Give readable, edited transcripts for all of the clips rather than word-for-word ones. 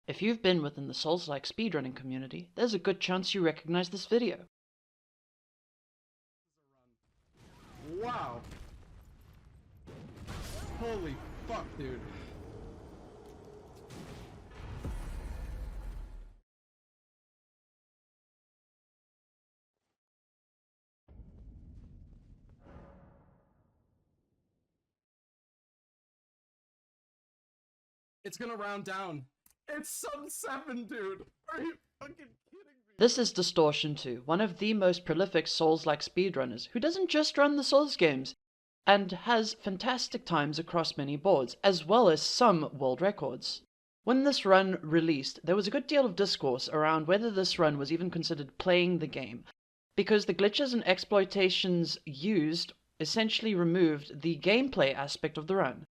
If you've been within the Souls-like speedrunning community, there's a good chance you recognize this video. Wow. Holy fuck, dude. It's gonna round down. It's sub 7, dude. Are you fucking kidding me? This is Distortion 2, one of the most prolific Souls-like speedrunners, who doesn't just run the Souls games, and has fantastic times across many boards, as well as some world records. When this run released, there was a good deal of discourse around whether this run was even considered playing the game, because the glitches and exploitations used essentially removed the gameplay aspect of the run.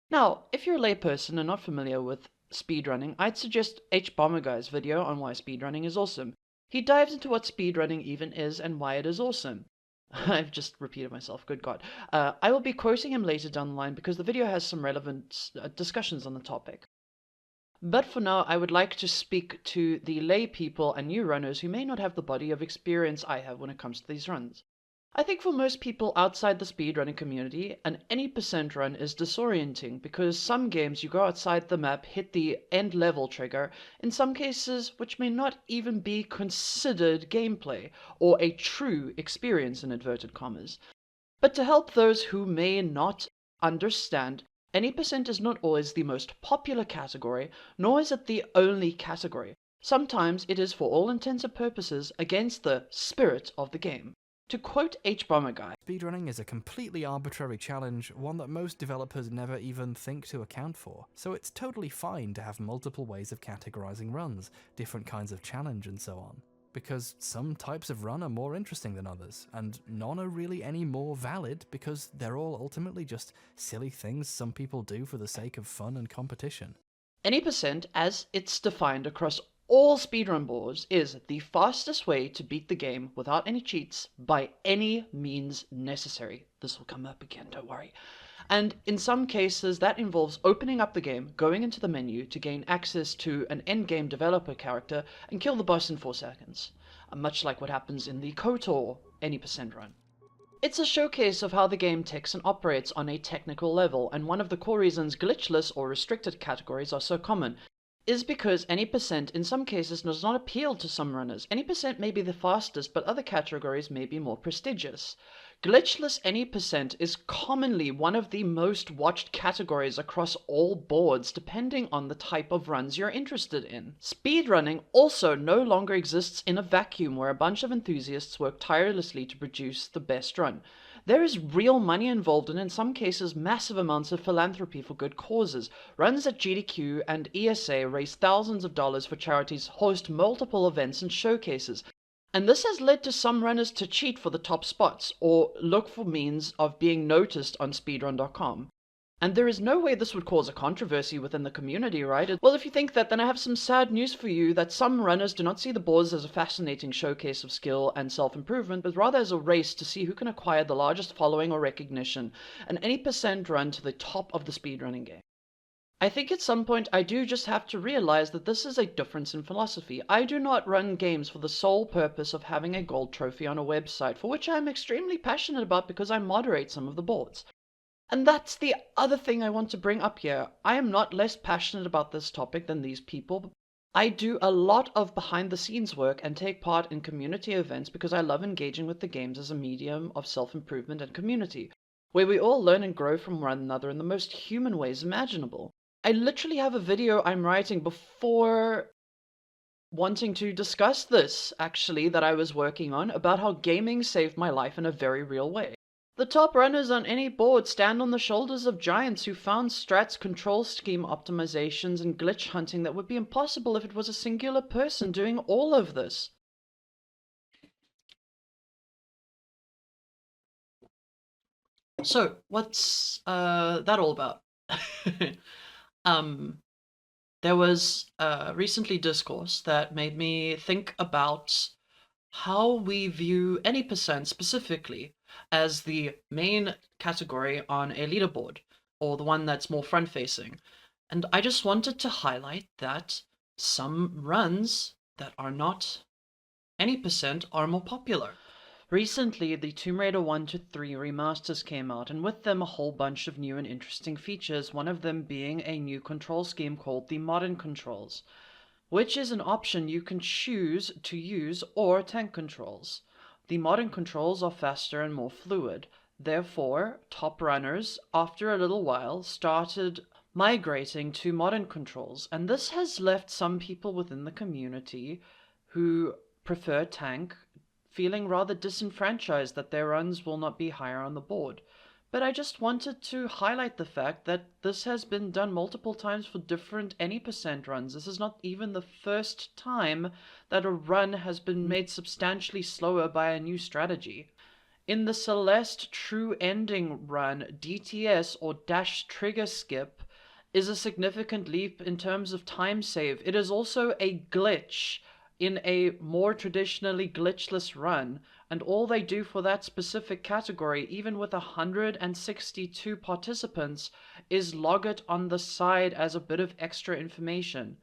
Now, if you're a layperson and not familiar with speedrunning, I'd suggest Bomberguy's video on why speedrunning is awesome. He dives into what speedrunning even is and why it is awesome. I've just repeated myself, good God. I will be quoting him later down the line because the video has some relevant discussions on the topic. But for now, I would like to speak to the lay people and new runners who may not have the body of experience I have when it comes to these runs. I think for most people outside the speedrunning community, an any percent run is disorienting because some games you go outside the map, hit the end level trigger, in some cases which may not even be considered gameplay or a true experience in inverted commas. But to help those who may not understand, any percent is not always the most popular category, nor is it the only category. Sometimes it is for all intents and purposes against the spirit of the game. To quote Bomberguy, speedrunning is a completely arbitrary challenge, one that most developers never even think to account for, so it's totally fine to have multiple ways of categorizing runs, different kinds of challenge and so on. Because some types of run are more interesting than others, and none are really any more valid because they're all ultimately just silly things some people do for the sake of fun and competition. Any percent, as it's defined across all speedrun boards, is the fastest way to beat the game without any cheats by any means necessary. This will come up again, don't worry. And in some cases, that involves opening up the game, going into the menu to gain access to an endgame developer character, and kill the boss in 4 seconds. Much like what happens in the KOTOR any percent run. It's a showcase of how the game ticks and operates on a technical level, and one of the core reasons glitchless or restricted categories are so common is because any percent in some cases does not appeal to some runners. Any percent may be the fastest, but other categories may be more prestigious. Glitchless any percent is commonly one of the most watched categories across all boards, depending on the type of runs you're interested in. Speedrunning also no longer exists in a vacuum where a bunch of enthusiasts work tirelessly to produce the best run. There is real money involved and in some cases massive amounts of philanthropy for good causes. Runs at GDQ and ESA raise thousands of dollars for charities, host multiple events and showcases. And this has led to some runners to cheat for the top spots or look for means of being noticed on speedrun.com. And there is no way this would cause a controversy within the community, right? Well, if you think that, then I have some sad news for you that some runners do not see the boards as a fascinating showcase of skill and self-improvement, but rather as a race to see who can acquire the largest following or recognition, an any percent run to the top of the speedrunning game. I think at some point I do just have to realize that this is a difference in philosophy. I do not run games for the sole purpose of having a gold trophy on a website, for which I am extremely passionate about because I moderate some of the boards. And that's the other thing I want to bring up here. I am not less passionate about this topic than these people. I do a lot of behind the scenes work and take part in community events because I love engaging with the games as a medium of self-improvement and community, where we all learn and grow from one another in the most human ways imaginable. I literally have a video I'm writing before wanting to discuss this, actually, that I was working on about how gaming saved my life in a very real way. The top runners on any board stand on the shoulders of giants who found strats, control scheme optimizations, and glitch hunting that would be impossible if it was a singular person doing all of this. So, what's that all about? There was recently discourse that made me think about how we view any percent specifically as the main category on a leaderboard, or the one that's more front-facing. And I just wanted to highlight that some runs that are not any percent are more popular. Recently, the Tomb Raider 1 to 3 remasters came out, and with them a whole bunch of new and interesting features, one of them being a new control scheme called the Modern Controls, which is an option you can choose to use, or tank controls. The Modern Controls are faster and more fluid. Therefore, top runners, after a little while, started migrating to Modern Controls, and this has left some people within the community who prefer tank feeling rather disenfranchised that their runs will not be higher on the board. But I just wanted to highlight the fact that this has been done multiple times for different any percent runs. This is not even the first time that a run has been made substantially slower by a new strategy. In the Celeste True Ending run, DTS or Dash Trigger Skip is a significant leap in terms of time save. It is also a glitch in a more traditionally glitchless run, and all they do for that specific category, even with 162 participants, is log it on the side as a bit of extra information.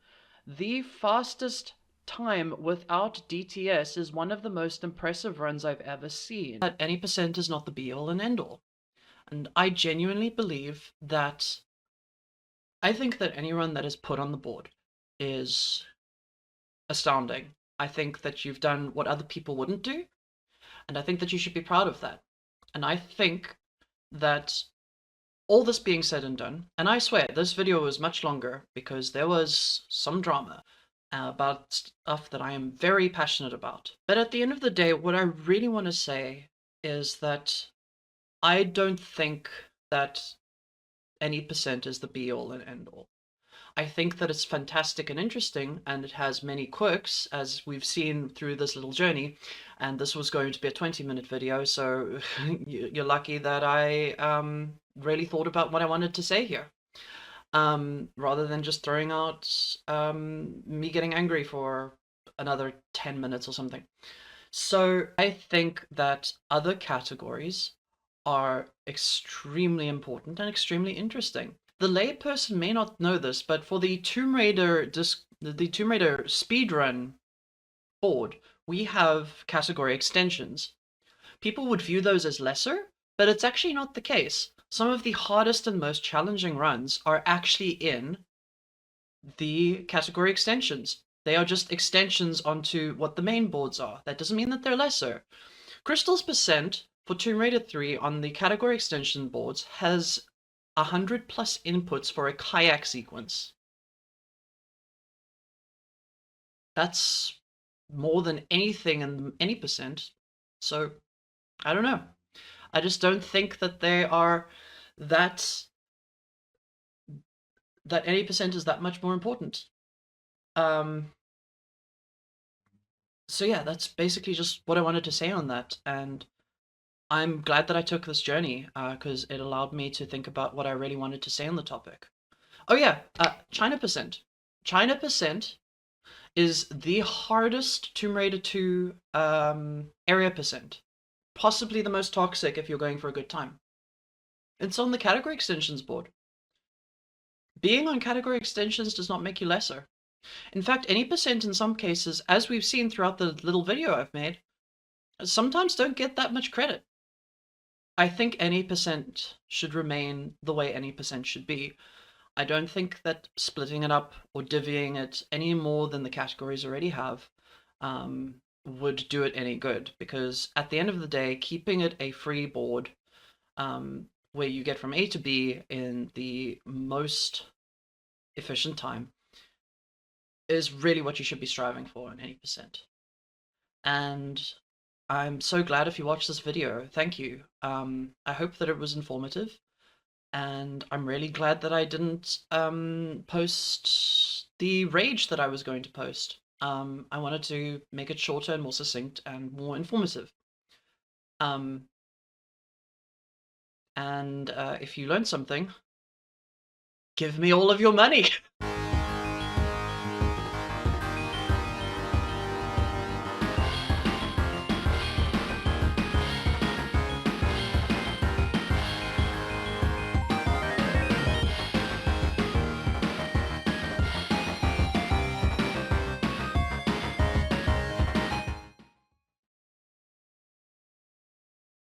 The fastest time without DTS is one of the most impressive runs I've ever seen. That any percent is not the be-all and end-all. And I genuinely believe that I think that any run that is put on the board is astounding. I think that you've done what other people wouldn't do, and I think that you should be proud of that. And I think that all this being said and done, and I swear this video was much longer because there was some drama about stuff that I am very passionate about. But at the end of the day, what I really want to say is that I don't think that any percent is the be-all and end-all. I think that it's fantastic and interesting, and it has many quirks, as we've seen through this little journey, and this was going to be a 20-minute video, so you're lucky that I really thought about what I wanted to say here, rather than just throwing out me getting angry for another 10 minutes or something. So I think that other categories are extremely important and extremely interesting. The layperson may not know this, but for the Tomb Raider speedrun board, we have category extensions. People would view those as lesser, but it's actually not the case. Some of the hardest and most challenging runs are actually in the category extensions. They are just extensions onto what the main boards are. That doesn't mean that they're lesser. Crystal's percent for Tomb Raider 3 on the category extension boards has 100 plus inputs for a kayak sequence. That's more than anything in any percent. So, I don't know. I just don't think that they are that any percent is that much more important. So yeah, that's basically just what I wanted to say on that, and I'm glad that I took this journey, because it allowed me to think about what I really wanted to say on the topic. Oh yeah, China percent. China percent is the hardest Tomb Raider 2 area percent. Possibly the most toxic if you're going for a good time. It's on the category extensions board. Being on category extensions does not make you lesser. In fact, any percent in some cases, as we've seen throughout the little video I've made, sometimes don't get that much credit. I think any percent should remain the way any percent should be. I don't think that splitting it up or divvying it any more than the categories already have would do it any good, because at the end of the day, keeping it a free board where you get from A to B in the most efficient time is really what you should be striving for in any percent. And I'm so glad if you watched this video. Thank you. I hope that it was informative, and I'm really glad that I didn't post the rage that I was going to post. I wanted to make it shorter and more succinct and more informative. And if you learned something, give me all of your money.